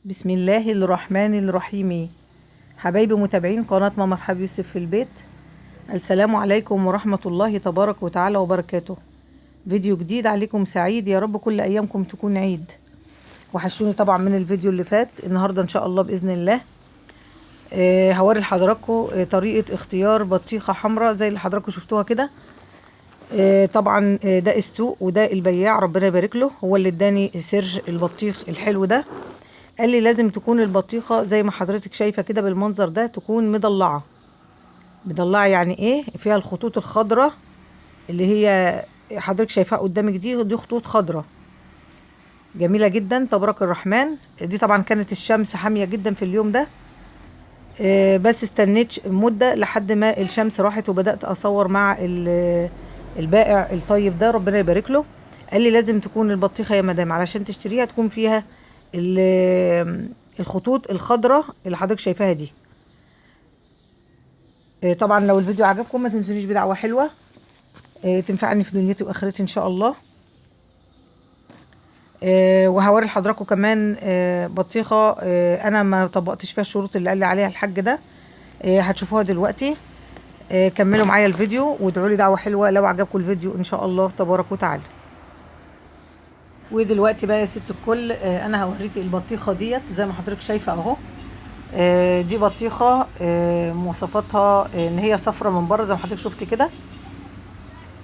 بسم الله الرحمن الرحيم. حبايبي متابعين قناة ماما رحاب يوسف في البيت، السلام عليكم ورحمة الله تبارك وتعالى وبركاته. فيديو جديد عليكم سعيد، يا رب كل أيامكم تكون عيد. وحشوني طبعا من الفيديو اللي فات. النهاردة إن شاء الله بإذن الله هوري لحضراتكم طريقة اختيار بطيخة حمراء زي اللي حضراتكم شفتوها كده. طبعا ده السوق وده البياع، ربنا يبارك له، هو اللي اداني سر البطيخ الحلو ده. قال لي لازم تكون البطيخة زي ما حضرتك شايفة كده بالمنظر ده، تكون مضلعة. مضلعة يعني ايه؟ فيها الخطوط الخضراء اللي هي حضرتك شايفاها قدامك دي خطوط خضراء جميلة جدا تبارك الرحمن. دي طبعا كانت الشمس حامية جدا في اليوم ده، بس استنيت مدة لحد ما الشمس راحت وبدأت أصور مع البائع الطيب ده، ربنا يبارك له. قال لي لازم تكون البطيخة يا مدام علشان تشتريها تكون فيها الخطوط الخضراء اللي حضرتك شايفاها دي. طبعا لو الفيديو عجبكم ما تنسونيش بدعوة حلوة تنفعني في دنيتي واخرتي ان شاء الله. وهوري لحضراتكم كمان بطيخة انا ما طبقتش فيها الشروط اللي قال لي عليها الحاج ده، هتشوفوها دلوقتي. كملوا معايا الفيديو وادعوا لي دعوة حلوة لو عجبكم الفيديو ان شاء الله تبارك وتعالى. ودلوقتي بقى يا ست الكل انا هوريكي البطيخه ديت زي ما حضرتك شايفه اهو. دي بطيخه مواصفاتها ان هي صفرة من بره زي ما حضرتك شفتي كده،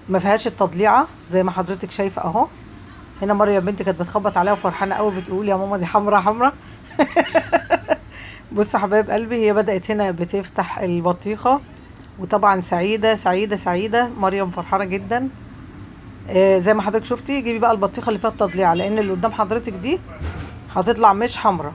ما فيهاش التضليعه زي ما حضرتك شايفه اهو. هنا مريم بنتي كانت بتخبط عليها وفرحانه قوي بتقول يا ماما دي حمرا حمرا. بص يا حبايب قلبي، هي بدات هنا بتفتح البطيخه، وطبعا سعيده سعيده سعيده، مريم فرحانه جدا. زي ما حضرتك شفتي. جيبي بقى البطيخه اللي فيها التضليعه لان اللي قدام حضرتك دي هتطلع مش حمرا.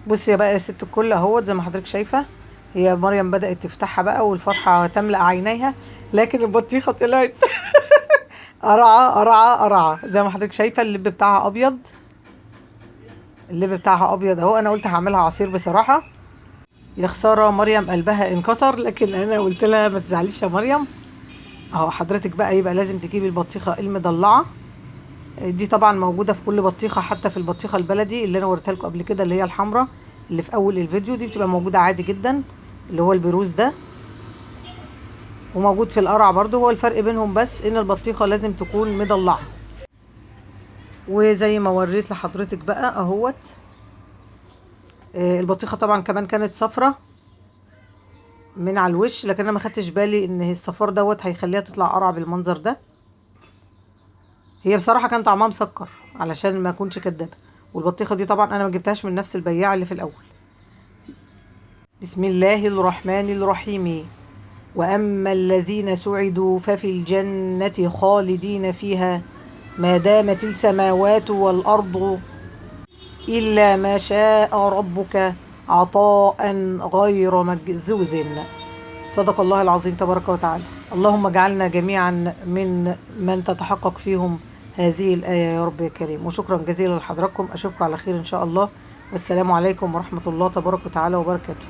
بصي بقى يا ست الكل اهوت زي ما حضرتك شايفه، هي مريم بدات تفتحها بقى والفرحه تملا عينيها، لكن البطيخه طلعت قرعه قرعه قرعه زي ما حضرتك شايفه. اللب بتاعها ابيض، اللب بتاعها ابيض اهو. انا قلت هعملها عصير بصراحه، يا خساره مريم قلبها انكسر، لكن انا قلت لها ما تزعليش يا مريم. اهو حضرتك بقى يبقى لازم تجيبي البطيخه المضلعه. دي طبعا موجوده في كل بطيخه، حتى في البطيخه البلدي اللي انا وريتها لكم قبل كده اللي هي الحمراء اللي في اول الفيديو، دي بتبقى موجوده عادي جدا اللي هو البروز ده، وموجود في القرع برضو. هو الفرق بينهم بس ان البطيخه لازم تكون مضلعه. وزي ما وريت لحضرتك بقى اهوت البطيخه طبعا كمان كانت صفرة من على الوش، لكن انا ما خدتش بالي ان الصفار دوت هيخليها تطلع قرع بالمنظر ده. هي بصراحه كان طعمها مسكر علشان ما اكونش كدابه. والبطيخه دي طبعا انا ما جبتهاش من نفس البياع اللي في الاول. بسم الله الرحمن الرحيم. واما الذين سعدوا ففي الجنه خالدين فيها ما دامت السماوات والارض الا ما شاء ربك عطاء غير مجذوذ. صدق الله العظيم تبارك وتعالى. اللهم اجعلنا جميعا من تتحقق فيهم هذه الآية يا رب يا كريم. وشكرا جزيلا لحضراتكم، أشوفكم على خير إن شاء الله، والسلام عليكم ورحمة الله تبارك وتعالى وبركاته.